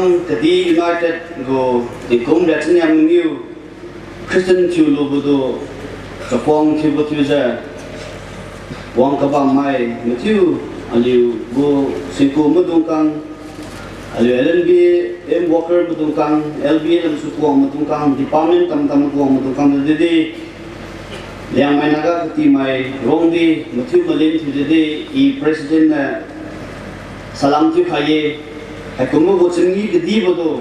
the United go the Congress and new Christian Chulubudo, the Pong Tibutuza, Wankabang Mai, Matthew, and you go Siko Mudunkan, and you LNB, M. Walker Mudunkan, LB and Sukuang Mudunkan, Department, Tamtamuang Mudunkan, the day, Liang Managa, my Rondi, Matthew Malin to the day, E. President Salam Tukaye. Hãy cùng một bộ chân nghĩ cái đi vào đó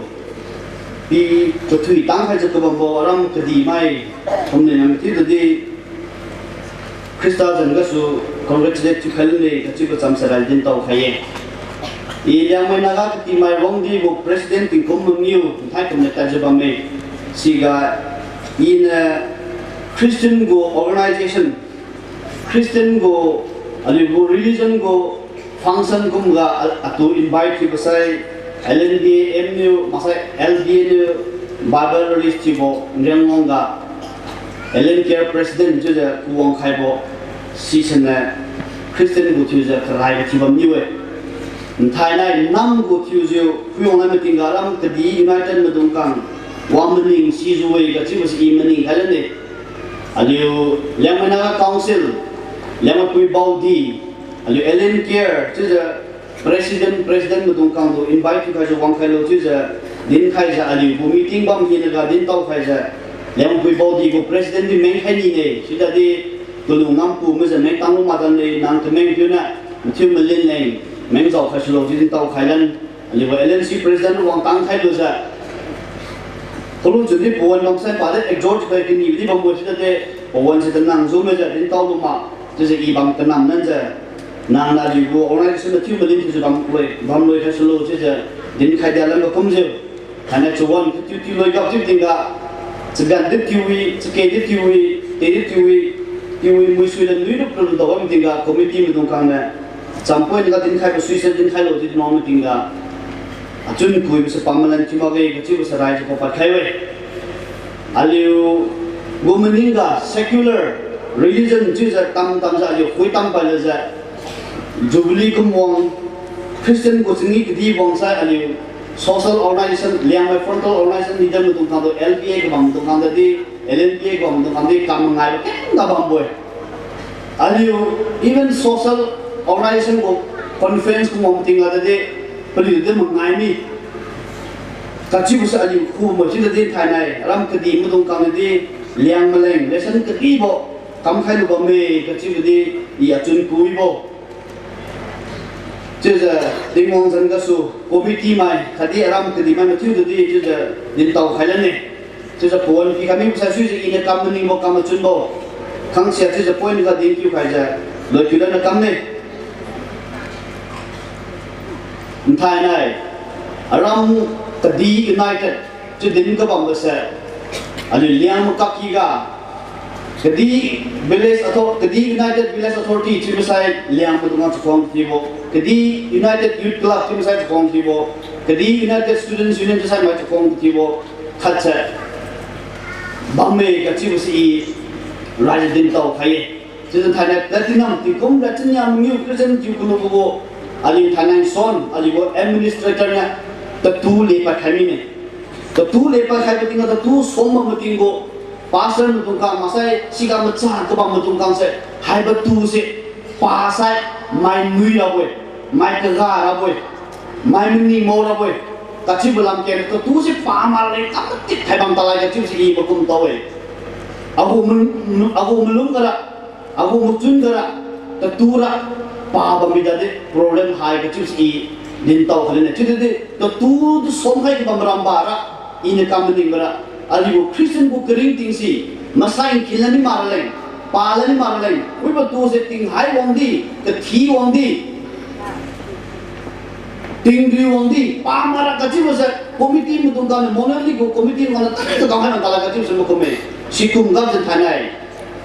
vì cái thủy tăng hay cái bầm bò ram cái đi mai hôm nay nằm tiếp đi Krista dân cái số congratulate chú khai lên cái chú có chăm sóc lại đến tàu khai ý yang mai naga cái đi mai vong đi bộ president tỉnh công mông nhiều thay cùng nhật tại Japan này siga in Christian go organization Christian go religion go function kum ga atu invite ki basai LND MU masai LDN Bible release ti bo ngrengong ga LN care president juja kuwang khai bo season na Christian gu juja krai ti bam niwe thai nai nam gu juju kuyong na meeting ga ram kadi united medung kang wamning si zuwe ga chi bas imani halane aliu lemana council lemma pui baudi aliu LN care juja president medung kang do invite ka jo wang khai lo juja din khai ja aliu bu meeting bam hin ga din tau khai ja lemma pui baudi go president di meng khai ni ne sida di tulu ngam pu me ja meng tang ma dan le nang te meng na thim me len nei meng zau khai lo din tau khai lan aliu LNC president wang tang khai lo ja tolu judi puan long sai pa de exhort ka ki ni di bam bo sida de puan se nang zo me ja din tau lo ma je i bang ta nam nan ja nang la ji go organization the team lin to bam loi ka solo je ja din khai dia lan ko kum je kana chuan ti loi ka ti tinga segan de tiwi seke de tiwi te de tiwi mui sui lan lui do pro do bam tinga committee me dong kang na champoi ni ka din khai ko sui se din khai lo ti no me tinga achun kui se pamalan ti ma ge ka chi se rai ko pa khai we aliu womaninga secular religion ji ja tam ja yo khoi tam pa le ja Jubilee kumwang Christian ko singi kidi bangsa aliu social organization liang mai frontal organization ni jam tung thang do LPA ko bang tung thang di LNPA ko bang tung thang di kam ngai ba ken da bang boy aliu even social organization ko conference ko mong ting ada de pali de mangai mi kachi busa aliu khu mo chi de thai nai ram kidi mu tung kam di liang maleng lesson kidi bo kam khai lu ba me kachi de ya chun kui bo就是林王真个说，我们地嘛，他的阿拉们地嘛，就是就是领导开了呢，就是不问题，他们不是说是因为他们你莫他们准备，康熙就是不那个领导开着，来去了那他们呢，你看呢，阿拉们他的 United 就领个帮不是，阿就两么卡基个。Kedi Village Authority, Kedi United Village Authority, Chimisai Liang Madungan Chukong Tibo, Kedi United Youth Club, Chimisai Chukong Tibo, Kedi United Students Union Chisai Mai Chukong Tibo, Katsa, Bame Kachibusi, Rajadin Tau Kaye, Chisan Thailand, Latinam, Tikum, Latinyam, New President Yukunubo, Ali Thailand Son, Ali Administrator, the two Lepa Kamine, the two Lepa Kapiting of the two Soma Mutingo. Pasal mutungkang masai siga macah tu bang mutungkang se hai betu se pasai mai nui la boy mai tegar la boy mai mini mo la boy kachi belam ke tu se pamal le tak tik hai bang talai kachi se i bakum tawe aku melum kara aku mutun kara tetura pa bamida de problem hai kachi se i din tau khale ne chide de tu som hai bam rambara in kam ding bara aliu Christian ko kering ting si masain kilani maraleng palani maraleng we ba tu se ting hai wong di ke thi wong di ting dri wong di pa mara ka chi ba committee mu tung ka monali ko committee ngana ta ka ka han ta ka chi se mo ko me sikum ga je thanai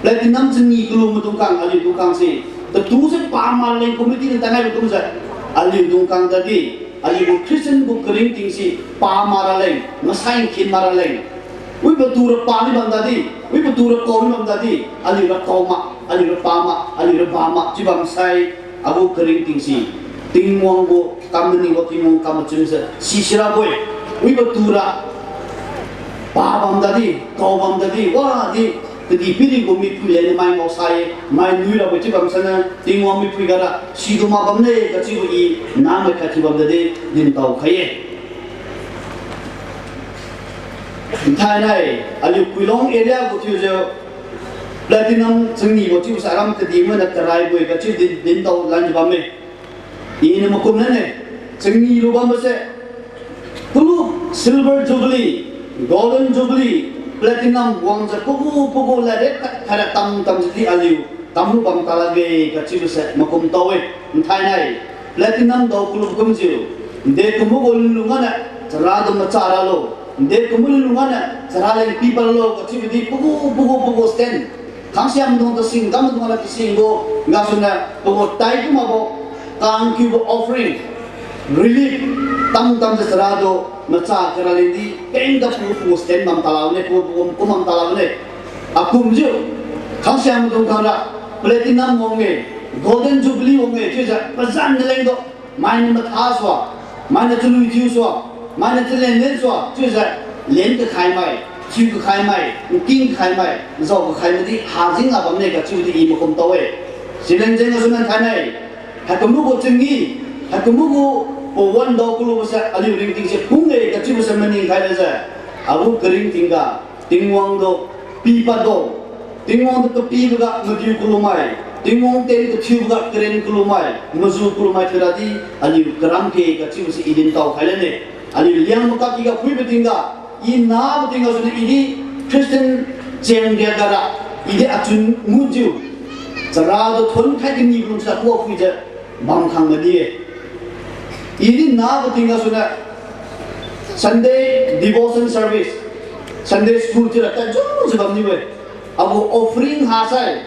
platinum chni kulu mu tung kang ali tung kang si the tu se pa maraleng committee ni tangai tung sa ali tung kang da di aliu Christian ko kering ting si pa maraleng masain kin maraleng we betul pani bandadi, we betul kaum bandadi, alira kauma, alira pama, alira bama, cibam sai, abu kering tingsi, tingwang bo kamni bo tingwang kamacim se sisira boy wiba tura babam dadi kawam dadi wah di kedi piri go mi pule ni mai mo sai mai nuira bo tibam sana tingwang mi pigara siduma bamne kachi bo I nam ka tibam dadi din tau khaye thai nai ali kuilong area go tiu jo platinum chungni bo tiu saram kedi ma na tarai bo ka chi din tau lan bam me ini makum nene chungni ro bam se pulu silver jubilee golden jubilee platinum wang ja pugu la de khara tam ji aliu tamu bang talage ka chi se makum tawe thai nai platinum do kulu kum ji de kumu gol lungana chara do ma chara lo de kumu lungana chara le people lo ka chi di pugu stand khangsiam dong to sing dam dong la sing go ngasuna pugu tai ku ma bo thank you offering relief tam chara do macha keralindi kenda pu stand mam talaw ne pu mam talaw ne akum ju khangsiam dong kara platinum monge golden jubilee monge chija pazan ne leng do mine ma thaswa mine tulu thiuswa mine tlen len swa chija len ka khai mai chiu ka khai mai king khai mai zo ka khai di hajing abam ne ka chiu di I makom tawe silen jeng sunan thanai hakamu go chingi hakamu go one dog kulu basa ali ring ting se punge ka chiu sa mani khai la abu kering tingga tingwang do pipa do tingwang do pi ga ngudi kulu mai tingwang ten ko chiu ga keren kulu mai muzu kulu mai theradi ali karam ke ka chiu si idin tau khai la ne ali liang ka ki ga phui betinga I na betinga so ini Christian jeng dia gara ide atun muju zara do thon khai ni blum sa ko phui je bang khang ga die ini na betinga so na Sunday devotion service Sunday school tira ta jo sebab ni we abu offering hasai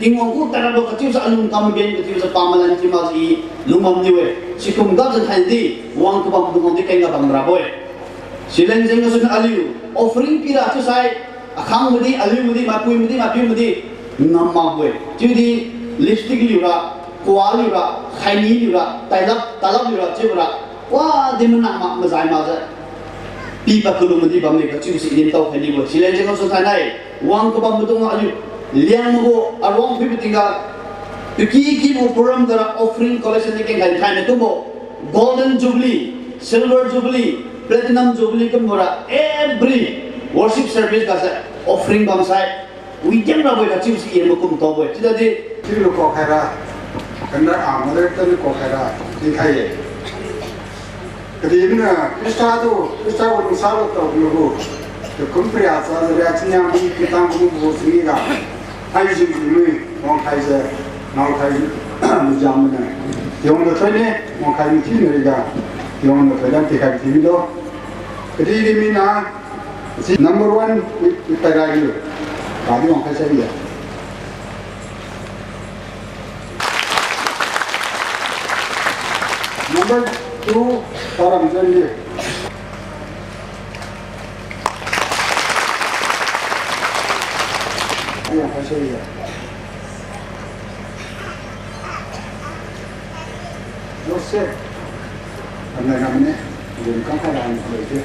tingwang ku tara do katiu sa alung kam ben katiu sa pamalan ti ma si lumam ni we sikum ga jan handi wang ku bam dum di kenga bam raboy silen jeng so na aliu offering pira tu sai akhang mudi aliu mudi mapui mudi namma boy judi lipstick liura kwal liura khaini liura talab liura chibra wa dimna ma mazai ma za pi pa kulu mudi bam ne ka chu si din tau khali bo silen jeng so thanai wang ko bam dum aliu liang go arong pi tinga ki bo program dara offering collection ne ke ngai thai ne to bo golden jubilee silver jubilee platinum jubilee kam mora every worship service ka sa offering bam sai weekend ra boy ka chu si yen kum to boy tida de tilu ko khaira kanda amale tan ko khaira ni khai kadina krista ko sa to lo to kumpriya sa ya chinya bi kitang bu bo singi ga ai ji ni mo khai se nau khai mu jam na yong do thoi ne mo khai ni ti ne ga yong do thoi dan ti khai ti do kadini mina number 1 kita ga gi ba di mo khai se ya number 2 param jani ya khai se ya Jose, anda namanya, jadi kan ada anak lagi.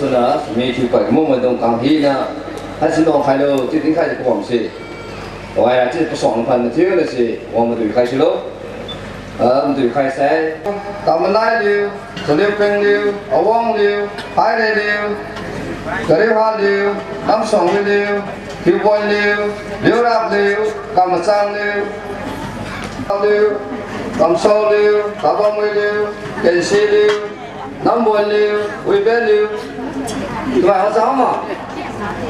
số nữa mình chụp cái mông mà đồng càng hi na hay xin đồng khai đâu chỉ tính khai được quảng sĩ ngoài ra chỉ có sòng phần thiếu là gì quảng mà tùy khai xí lỗ tùy khai xe tao mình lái liu số liu peng liu áo quăng liu hai đây liu cái liu hoa liu đám sòng liu liu bôi liu liu rap liu cầm mặt sang liu liu cầm sâu liu tao bông liu cây xí liu nắm bôi liu uy bé liu mà họ cháu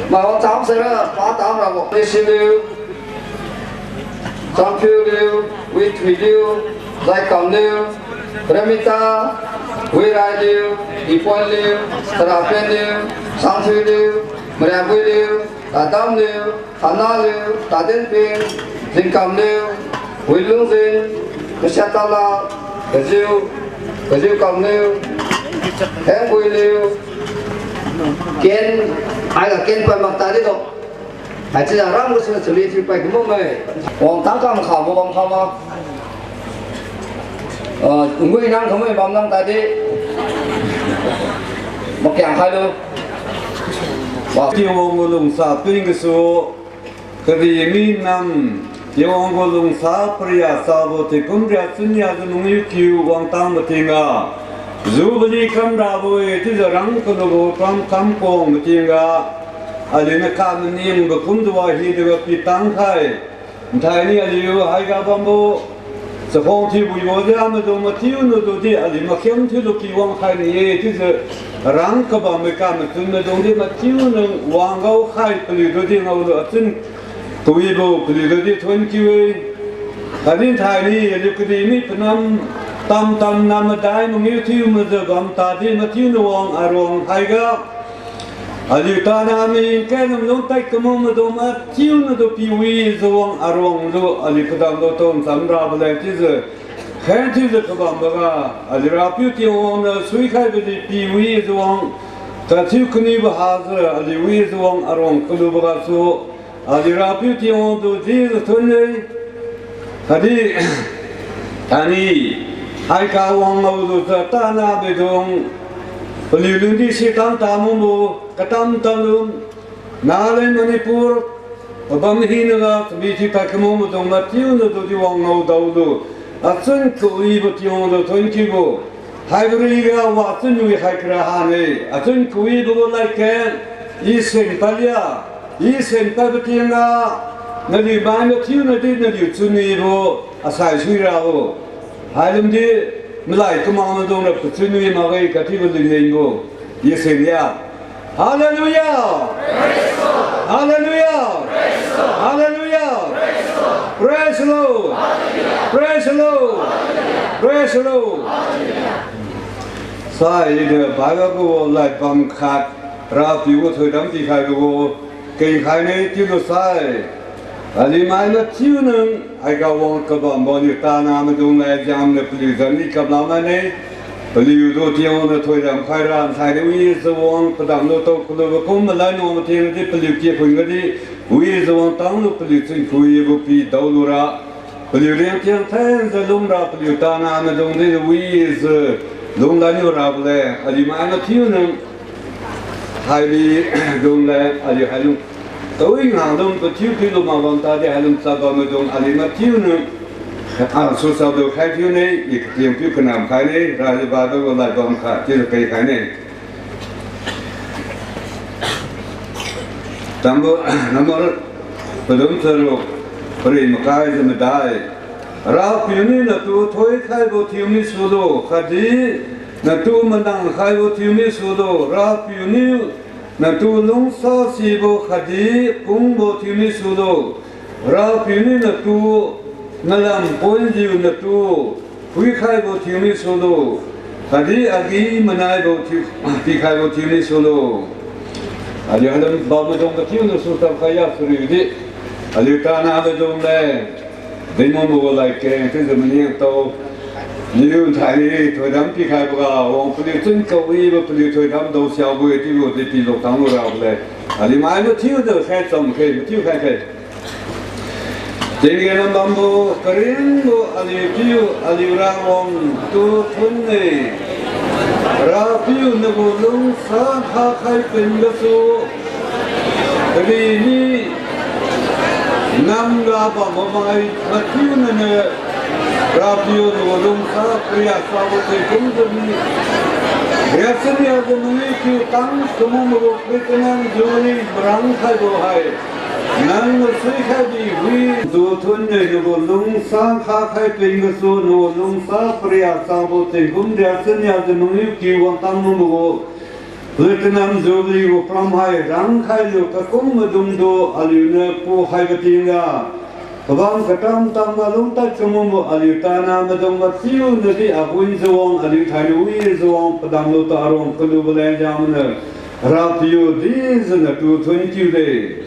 mà họ cháu sẽ là phá tám là một cây xí liu trong phiêu liu uy thủy liu dây cầm liu remita uy rai liu ipon liu terapen liu sang thủy liu mềm uy liu tà tâm liu hana liu tà đến pin dinh cầm liu uy lương dinh cái xe tao là cái diêu cầm liu hẹn uy liu kiên ai là kiên phải mặc ta đi đâu hãy chỉ là răng cái xử lý thì phải cái mông này còn tám cam khảo một vòng không nguy năng không phải bom năng ta đi một kẹo khai luôn tiêu ông lùng sa tuyên cái số cái gì mi năm tiêu ông lùng sa priya sa vô thì cũng ra sinh nhà cho nông nghiệp kiều quang tăng một tiếng à dù bây giờ ra vui thì giờ răng cái đồ cam quang một tiếng à ali na kam niệm cái cũng đua hi được cái tăng khai thay ni ali hai cái bambo sẽ không thì bùi bò ra mà đồ mà thiếu nó đồ đi ali mà khéo thiếu được kiều quang khai này thì giờ răng cái bàm cái cam cái mà đồ đi mà thiếu nó quang gạo khai cái đồ đi ngầu đồ chân tuổi bò cái đồ đi thuần kiều ali thay ni ali cái gì mi phần tam nam đại mà nhiều thiếu mà giờ bàm ta đi mà thiếu nó quang arong hai cái ali ta na mi cái nó lông tay cái mông mà đồ mà thiếu nó đồ piwi zoang arong đồ ali cái đam đồ tôm sắm ra bây giờ thì giờ khen thì giờ các bạn bác ali ra piu thì ông nó suy khai về piwi zoang ta thiếu cái này bà giờ ali wi zoang arong cái đồ bác số ali ra piu thì ông đồ gì rồi thôi này ali ani hai cái ông nào đồ ta na về dong liu lương đi xe tam tam mô cái tam luôn na lên Manipur ở bang hi nữa bị thì phải cái mô đồng mà thiếu nữa tôi vòng ngầu đầu rồi à chân cùi bớt yong rồi thôi kêu bộ hai người ra vợ chân nuôi hai cái hàng này à chân cùi bộ lại cái ý sen phải bớt tiếng à nó đi bán nó thiếu nó đi nó đi chân nuôi bộ à sai suy ra bộ hai lần đi mình lại cái mong nó đông là chân nuôi mà cái thì vẫn đi lên bộ ý sen ya Hallelujah! Hallelujah! Hallelujah! Praise the Lord! Praise the Lord! Praise the Lord! Sai thì bài của lại bằng khát ra phiếu của thời đám thì khai của kinh khai này tiêu nó sai ali mai nó tiêu nâng ai cao vong các bạn bao nhiêu ta nam mình dùng lại jam này bây giờ đi cầm làm này liu do tiêu nó thôi làm khai ra thay cái uy zoang cái đam nó to cái nó cũng mà lại nó mà tiêu đi liu kia phun cái đi uy zoang tăng nó liu sinh phui vô pi đầu lura liu riêng tiếng thanh giờ lung ra liu ta nam mình dùng đi uy giờ lung lại nhiều ra bলে ali mai nó tiêu nâng hai đi dùng lại ali hai lung tối hàng đông có tiêu kilo mà vòng ta đi hai lung sao vào mà dùng ali mà tiêu nâng số sao được khai phiếu này, ít tiền phiếu cần làm khai này, ra thì bà tôi lại còn khai, chưa được cây khai này. Tam bộ nằm ở phần đông sơ lục, phần một cái gì mà đại, ra phiếu này là tôi thôi khai bộ thiếu mi số đồ, khai đi là tôi mà đang khai bộ thiếu mi số đồ, ra phiếu này là tôi lông sao xì bộ khai đi cũng bộ thiếu mi số đồ, ra phiếu này là tôi nalam point jiu na tu hui khai bo thiumi solo hadi agi manai bo thi khai bo thiumi solo ali halam ba ma dong ka thiu no su tam khaya suri di ali ta na ba dong le dei mo mo lai ke te zamani to liu thai ni thoi dam thi khai bo ga wong pu li chen ko wi bo pu li thoi dam do xiao bo ti bo ti lo tang lo ra le ali mai no thiu de khai som ke thiu khai khai Jadi dalam bambu kering bu aliu aliu rawong tu thun ni ราพิวนึกลงสาขาใครเป็นกสูรีนี้นำกาบมาไม่มาพิวนั่นราพิวนึกลงสาปริยาสาวเตกุมจะมีเรียกเนี่ยจะมีคิวตั้งสมุนโรคเป็นนั่งจูนี่บรังใครบ่ให้นั่งสุยแค่ดีวิดูทุนเนี่ยนึกลงสาขาใครเป็นกสูนึกลงสาปริยาสาวเตกุมเรียกเนี่ยจะมีคิวตั้งสมุนโรคLieutenant Zubli go from high rank high look a kumudumdo aluna po high batinga. Kabang katam tamalung tachumu alutana madunga few nadi abuin zong alutanu zong padamlo tarong kulubala jamana. Rapio these and the 220 day.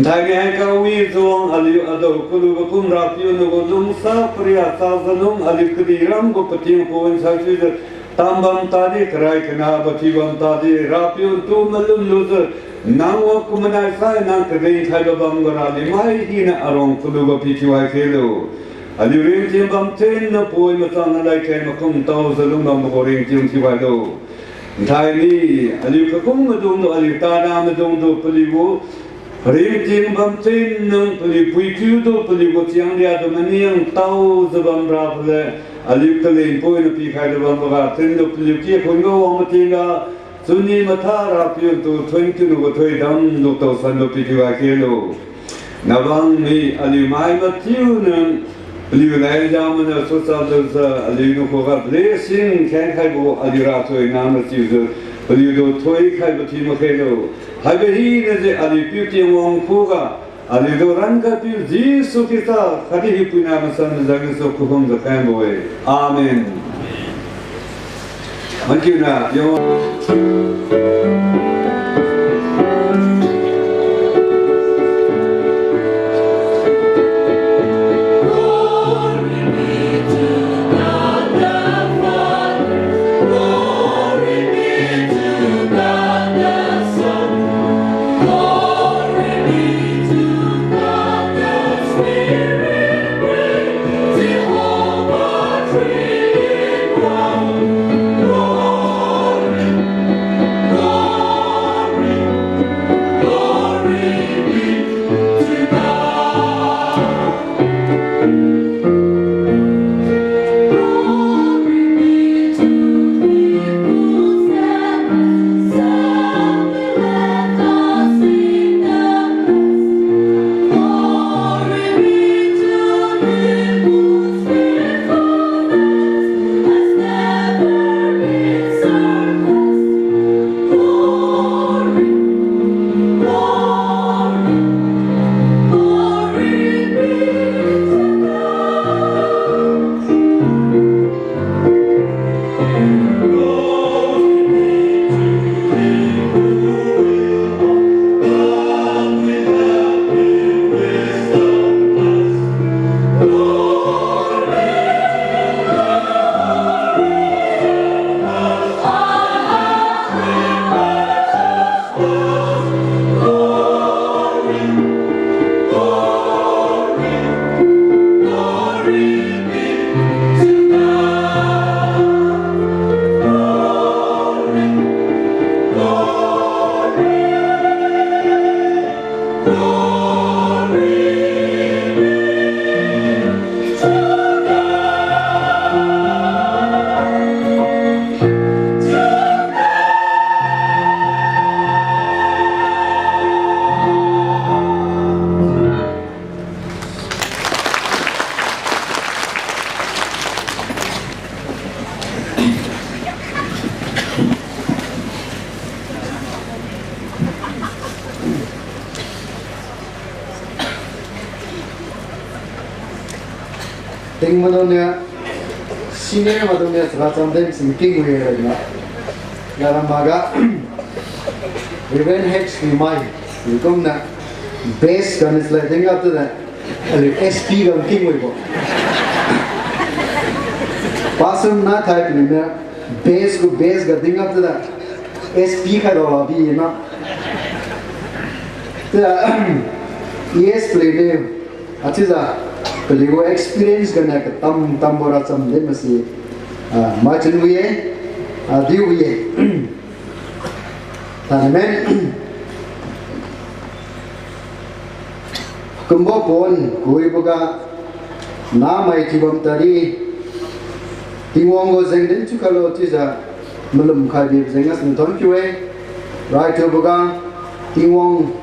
Tagaka we zong alu ado kulubakum rapio no lung sa priya sazanum alukadiram go patim po in sachi. Tambam tadi kerai kena batibam tadi rapiun tu malum loser nangwa kumanai sai nang kedai thaiba bam garali mai hina arong kuluba pichiwai kelo ali ring tim bam ten na poi matang alai kai makum tau zalung bam goring tim tiwai lo thai ni ali kakum madung do ali tana madung do peliwo ring tim bam ten nang peli pui kyu do peliwo tiang dia do maniang tau zabam rafle Alip kaliin po ina pikay na bang tendo pilipki kung gawa matinga suni matara piyon to 20 no toy dam no to sando pikiwa kelo nabang ni alimay matiyo ng liulay jaman na sosal sa alino ko ka blessing kaya kay bo alirato ay naman siyo palido toy kay batimo kelo habehi na si alipiyo tiyong po ka Alidoran ka piu Yesu kita kadi hipuna masan jangan so kuhum zakan boy. Amen. Makina yo Ting madonya senior madonya seracam dem sinking huye rajna garam maga even hex mai ikom na base ganis la ting up to that SP gam king huye ko pasum na type ni na base ga ting up to that SP ka do abi na yes play ne achiza Peligo experience करना है तम बड़ा चम दे मसी माचन हुए diu ye tanamen kumbo pon kui boga na mai tibam tari tingwongo zengden chukalo tisa malum khabi zengas nton kiwe right boga tingwong